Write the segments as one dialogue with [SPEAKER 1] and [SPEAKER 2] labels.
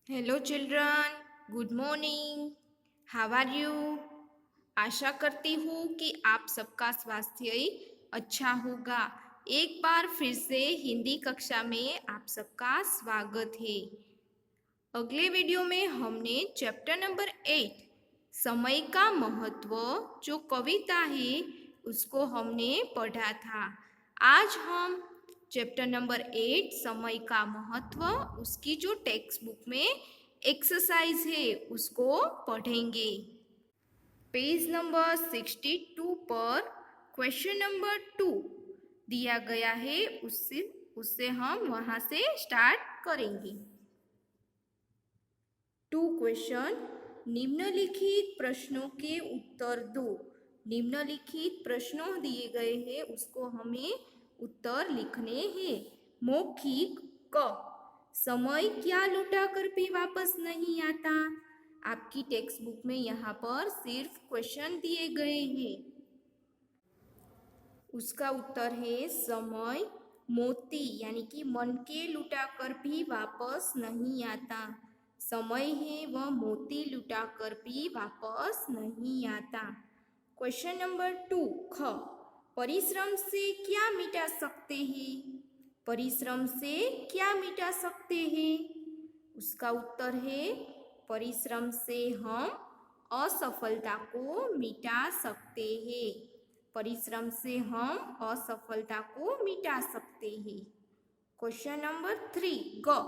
[SPEAKER 1] Hello children, good morning. How are you? आशा करती हूँ कि आप सबका स्वास्थ्य अच्छा होगा। एक बार फिर से हिंदी कक्षा में आप सबका स्वागत है। अगले वीडियो में हमने चैप्टर नंबर 8 समय का महत्व जो कविता है उसको हमने पढ़ा था। आज हम चैप्टर नंबर 8 समय का महत्व उसकी जो टेक्स्ट बुक में एक्सरसाइज है उसको पढ़ेंगे। पेज नंबर 62 पर क्वेश्चन नंबर 2 दिया गया है, उससे हम वहां से स्टार्ट करेंगे। 2 क्वेश्चन, निम्नलिखित प्रश्नों के उत्तर दो। निम्नलिखित प्रश्नों दिए गए हैं उसको हमें उत्तर लिखने हैं। मौखिक क, समय क्या लौटा कर भी वापस नहीं आता। आपकी टेक्स्ट बुक में यहाँ पर सिर्फ क्वेश्चन दिए गए हैं, उसका उत्तर है समय मोती यानी कि मन के लुटा कर भी वापस नहीं आता। समय है वह मोती लुटा कर भी वापस नहीं आता। क्वेश्चन नंबर 2 ख, परिश्रम से क्या मिटा सकते हैं। परिश्रम से क्या मिटा सकते हैं। उसका उत्तर है परिश्रम से हम असफलता को मिटा सकते हैं। परिश्रम से हम असफलता को मिटा सकते हैं। क्वेश्चन नंबर 3 ग,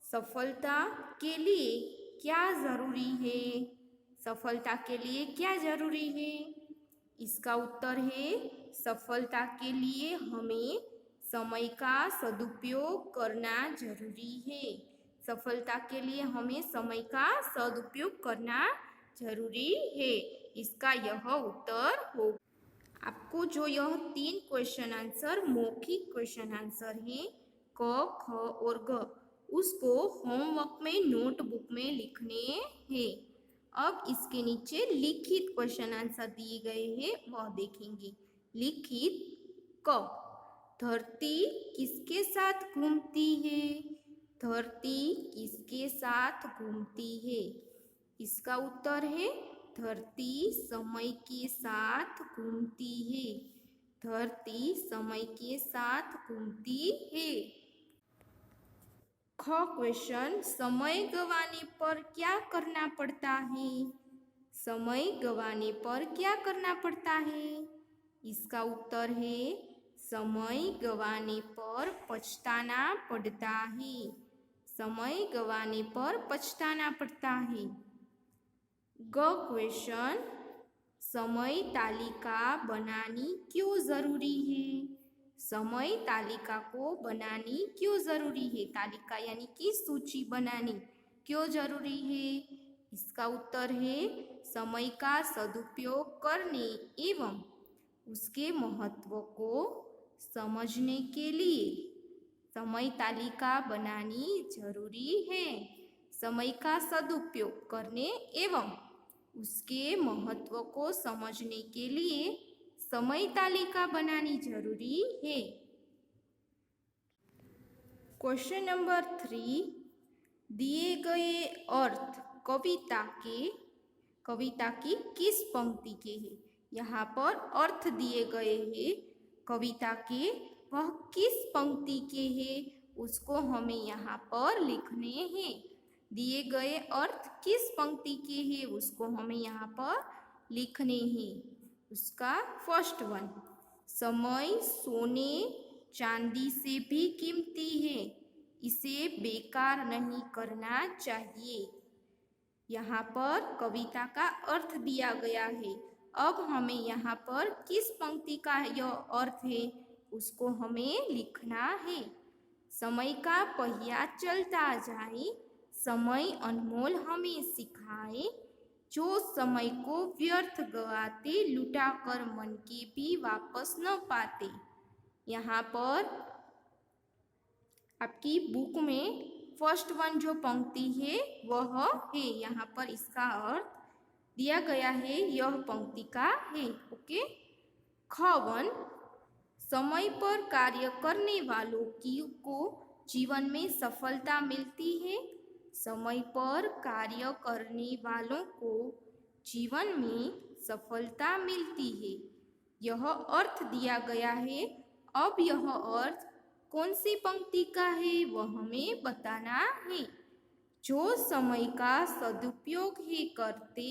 [SPEAKER 1] सफलता के लिए क्या जरूरी है। सफलता के लिए क्या जरूरी है। इसका उत्तर है सफलता के लिए हमें समय का सदुपयोग करना जरूरी है। सफलता के लिए हमें समय का सदुपयोग करना जरूरी है। इसका यह उत्तर होगा। आपको जो यह 3 क्वेश्चन आंसर मौखिक क्वेश्चन आंसर है क, ख और ग, उसको होमवर्क में नोटबुक में लिखने हैं। अब इसके नीचे लिखित क्वेश्चन आंसर दिए गए हैं वह देखेंगे। लिखित क, धरती किसके साथ घूमती है। धरती किसके साथ घूमती है। इसका उत्तर है धरती समय के साथ घूमती है। धरती समय के साथ घूमती है। ख क्वेश्चन, समय गंवाने पर क्या करना पड़ता है। समय गंवाने पर क्या करना पड़ता है। इसका उत्तर है समय गंवाने पर पछताना पड़ता है। समय गंवाने पर पछताना पड़ता है। ग क्वेश्चन, समय तालिका बनानी क्यों जरूरी है। समय तालिका को बनानी क्यों जरूरी है। तालिका यानी कि सूची बनानी क्यों जरूरी है। इसका उत्तर है समय का सदुपयोग करने एवं उसके महत्व को समझने के लिए समय तालिका बनानी जरूरी है। समय का सदुपयोग करने एवं उसके महत्व को समझने के लिए समय तालिका बनानी जरूरी है। क्वेश्चन नंबर 3, दिए गए अर्थ कविता की किस पंक्ति के हैं। यहाँ पर अर्थ दिए गए हैं कविता के, वह किस पंक्ति के हैं उसको हमें यहाँ पर लिखने हैं। दिए गए अर्थ किस पंक्ति के हैं उसको हमें यहाँ पर लिखने हैं। उसका फर्स्ट वन, समय सोने चांदी से भी कीमती है, इसे बेकार नहीं करना चाहिए। यहाँ पर कविता का अर्थ दिया गया है। अब हमें यहाँ पर किस पंक्ति का यह अर्थ है उसको हमें लिखना है। समय का पहिया चलता जाए, समय अनमोल हमें सिखाए, जो समय को व्यर्थ गवाते लुटा कर मन के भी वापस न पाते। यहाँ पर आपकी बुक में फर्स्ट वन जो पंक्ति है वह है। यहाँ पर इसका अर्थ दिया गया है, यह पंक्ति का है। ओके। ख वन, समय पर कार्य करने वालों को जीवन में सफलता मिलती है। समय पर कार्य करने वालों को जीवन में सफलता मिलती है। यह अर्थ दिया गया है। अब यह अर्थ कौन सी पंक्ति का है वह हमें बताना है। जो समय का सदुपयोग है करते,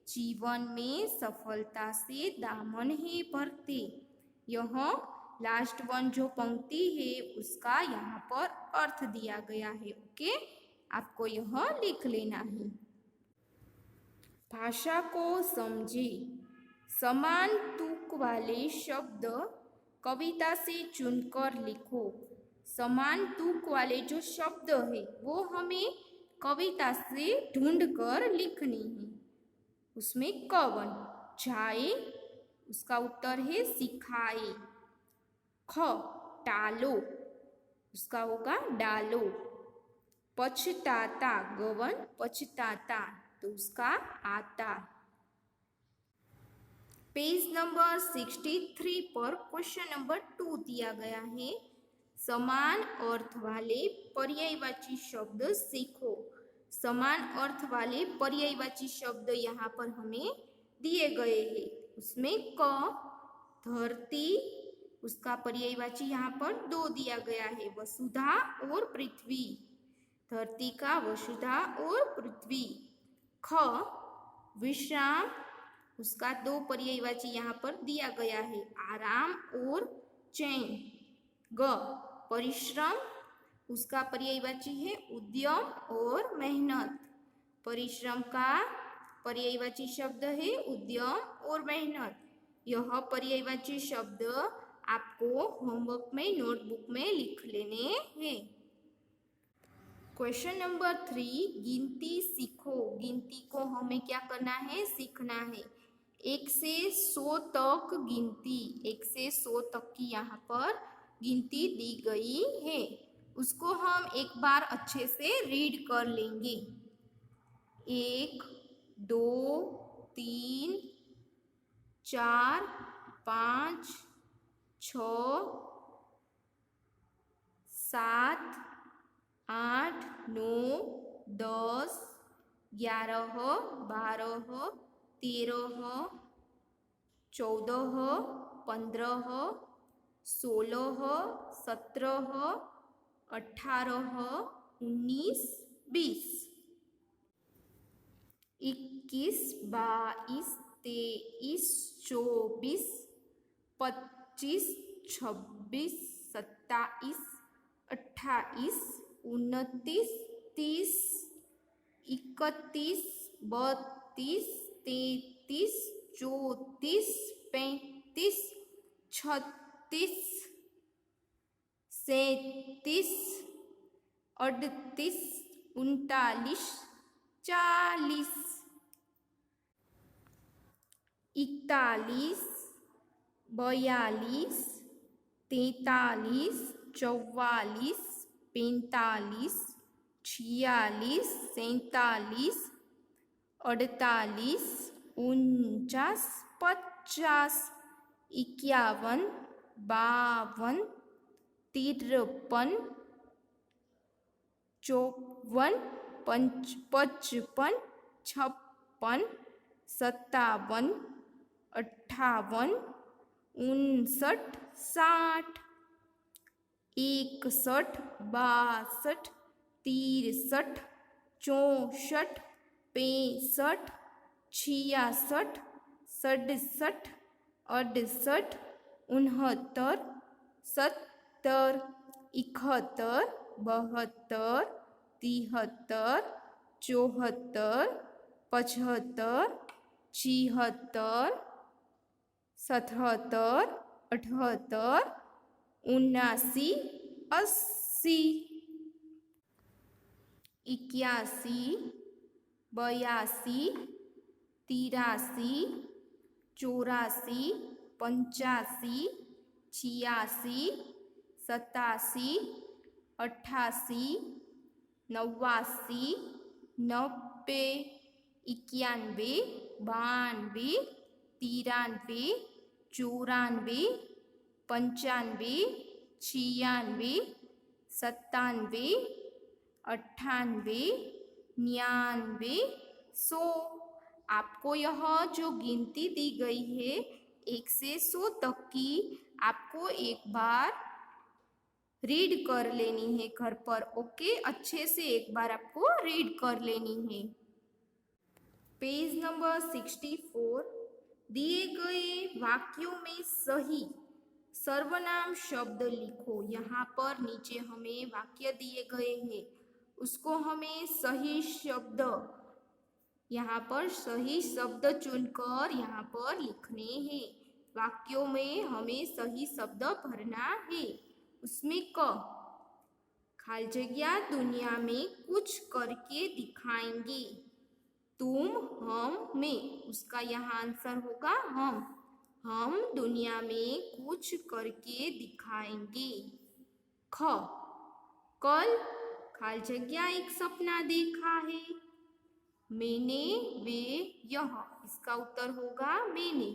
[SPEAKER 1] जीवन में सफलता से दामन है भरते। यह लास्ट वन जो पंक्ति है उसका यहाँ पर अर्थ दिया गया है। ओके, आपको यह लिख लेना है। भाषा को समझे। समान तुक वाले शब्द कविता से चुनकर लिखो। समान तुक वाले जो शब्द है वो हमें कविता से ढूंढकर लिखने हैं। उसमें कवन जाए, उसका उत्तर है सिखाए। ख टालो, उसका होगा डालो। पछताता, गवन पछताता, तो उसका आता। पेज नंबर 63 पर क्वेश्चन नंबर 2 दिया गया है। समान अर्थ वाले पर्यायवाची शब्द सीखो। समान अर्थ वाले पर्यायवाची शब्द यहाँ पर हमें दिए गए हैं। उसमें क धरती, उसका पर्यायवाची यहाँ पर 2 दिया गया है, वसुधा और पृथ्वी। धरती का वसुधा और पृथ्वी। ख विश्राम, उसका 2 पर्यायवाची यहाँ पर दिया गया है, आराम और चैन। ग परिश्रम, उसका पर्यायवाची है उद्यम और मेहनत। परिश्रम का पर्यायवाची शब्द है उद्यम और मेहनत। यह पर्यायवाची शब्द आपको होमवर्क में नोटबुक में लिख लेने हैं। क्वेश्चन नंबर 3, गिनती सीखो। गिनती को हमें क्या करना है, सीखना है। 1 से 100 तक गिनती, 1 से 100 तक की यहाँ पर गिनती दी गई है। उसको हम एक बार अच्छे से रीड कर लेंगे। 1 2 3 4 5 6 7 8 9 10 11 12 13 14 15 16 17 18 19 20 21 22 23 24 25 26 27 28 29 30 31 32 33 34 35 36 37 38 39 40 41 42 43 44 45 46 47 48 49 50 51 52 53 54 55 56 57 58 59 60 61 62 63 64 65 66 67 68 69 70 71 72 73 74 75 76 77 78 79 80 81 82 83 84 85 86 87 88 89 90 91 92 93 94 95 96 97 98, 99, 100। आपको यह जो गिनती दी गई है 1 से 100 तक की, आपको एक बार रीड कर लेनी है घर पर। ओके, अच्छे से एक बार आपको रीड कर लेनी है। Page number 64। दिए गए वाक्यों में सही सर्वनाम शब्द लिखो। यहाँ पर नीचे हमें वाक्य दिए गए हैं, उसको हमें सही शब्द, यहाँ पर सही शब्द चुनकर यहाँ पर लिखने हैं। वाक्यों में हमें सही शब्द भरना है। उसमें क, खाली जगह दुनिया में कुछ करके दिखाएंगे। तुम, हम, मैं, उसका यहाँ आंसर होगा हम दुनिया में कुछ करके दिखाएंगे। ख, कल खाली जगह एक सपना देखा है। मैंने, वे, यह, इसका उत्तर होगा मैंने।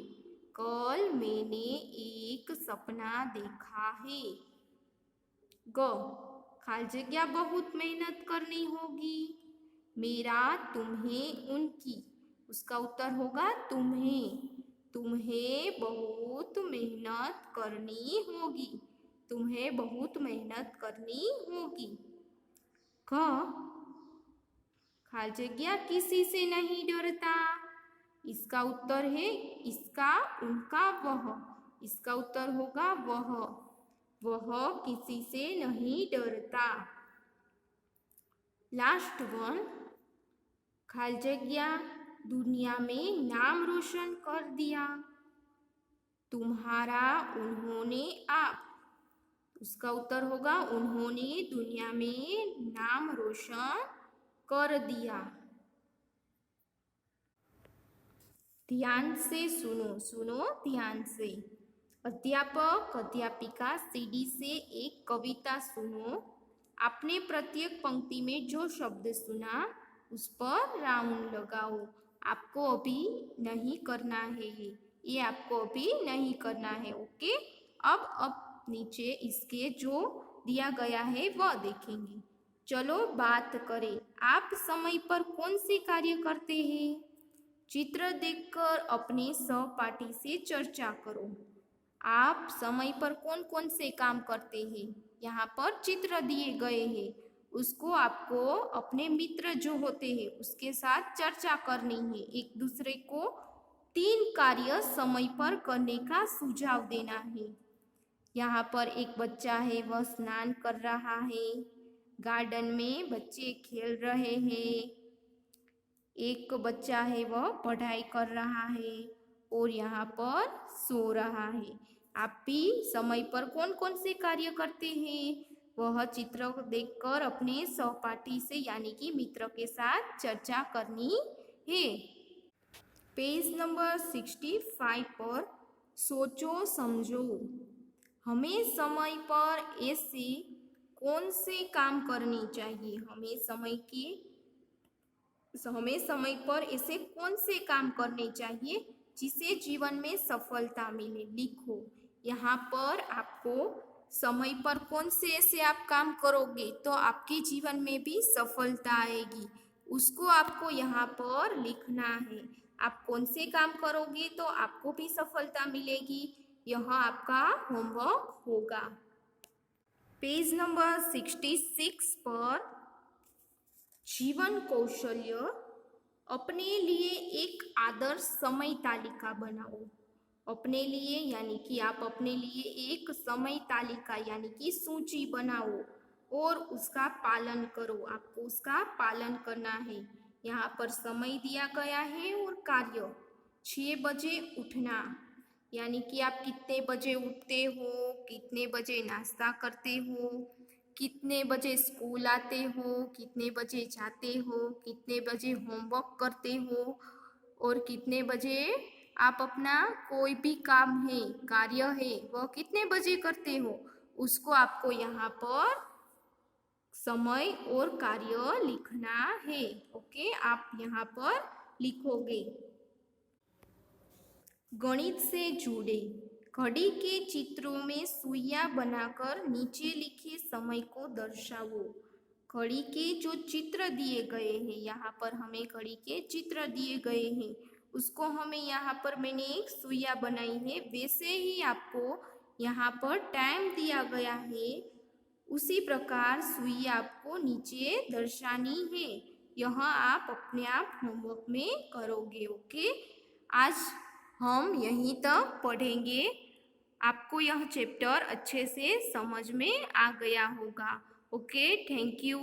[SPEAKER 1] कल मैंने एक सपना देखा है। ग, खाली जगह बहुत मेहनत करनी होगी। मेरा, तुम्हें, उनकी, उसका उत्तर होगा तुम्हें बहुत मेहनत करनी होगी। तुम्हें बहुत मेहनत करनी होगी। ख, खाली जगह किसी से नहीं डरता। इसका उत्तर है इसका, उनका, वह, इसका उत्तर होगा वह किसी से नहीं डरता। लास्ट वन, खाली जगह दुनिया में नाम रोशन कर दिया। तुम्हारा, उन्होंने, आप, उसका उत्तर होगा उन्होंने दुनिया में नाम रोशन कर दिया। ध्यान से सुनो ध्यान से। अध्यापक अध्यापिका सीडी से एक कविता सुनो। आपने प्रत्येक पंक्ति में जो शब्द सुना उस पर राउंड लगाओ। आपको अभी नहीं करना है, ये आपको अभी नहीं करना है। ओके, अब नीचे इसके जो दिया गया है वह देखेंगे। चलो बात करें। आप समय पर कौन से कार्य करते हैं? चित्र देखकर अपने सहपाठी से चर्चा करो। आप समय पर कौन कौन से काम करते हैं? यहाँ पर चित्र दिए गए हैं, उसको आपको अपने मित्र जो होते हैं उसके साथ चर्चा करनी है। एक दूसरे को 3 कार्य समय पर करने का सुझाव देना है। यहाँ पर एक बच्चा है, वह स्नान कर रहा है। गार्डन में बच्चे खेल रहे हैं। एक बच्चा है, वह पढ़ाई कर रहा है और यहाँ पर सो रहा है। आप भी समय पर कौन कौन से कार्य करते हैं वह चित्र देखकर अपने सहपाठी से यानी कि मित्र के साथ चर्चा करनी है। पेज नंबर 65 पर सोचो समझो। हमें समय पर ऐसे कौन से काम करने चाहिए? हमें समय पर ऐसे कौन से काम करने चाहिए जिससे जीवन में सफलता मिले? लिखो। यहाँ पर आपको समय पर कौन से ऐसे आप काम करोगे तो आपके जीवन में भी सफलता आएगी, उसको आपको यहाँ पर लिखना है। आप कौन से काम करोगे तो आपको भी सफलता मिलेगी, यह आपका होमवर्क होगा। पेज नंबर 66 पर जीवन कौशल्य। अपने लिए एक आदर्श समय तालिका बनाओ। अपने लिए यानी कि आप अपने लिए एक समय तालिका यानी कि सूची बनाओ और उसका पालन करो। आपको उसका पालन करना है। यहाँ पर समय दिया गया है और कार्य। 6 बजे उठना यानी कि आप कितने बजे उठते हो, कितने बजे नाश्ता करते हो, कितने बजे स्कूल आते हो, कितने बजे जाते हो, कितने बजे होमवर्क करते हो और कितने बजे आप अपना कोई भी काम है, कार्य है, वह कितने बजे करते हो, उसको आपको यहाँ पर समय और कार्य लिखना है। ओके, आप यहाँ पर लिखोगे। गणित से जुड़े। घड़ी के चित्रों में सुइयां बनाकर नीचे लिखे समय को दर्शाओ। घड़ी के जो चित्र दिए गए हैं, यहाँ पर हमें घड़ी के चित्र दिए गए हैं, उसको हमें यहाँ पर मैंने एक सुइया बनाई है, वैसे ही आपको यहाँ पर टाइम दिया गया है, उसी प्रकार सुइया आपको नीचे दर्शानी है। यह आप अपने आप होमवर्क में करोगे। ओके, आज हम यहीं तक पढ़ेंगे। आपको यह चैप्टर अच्छे से समझ में आ गया होगा। Okay, thank you.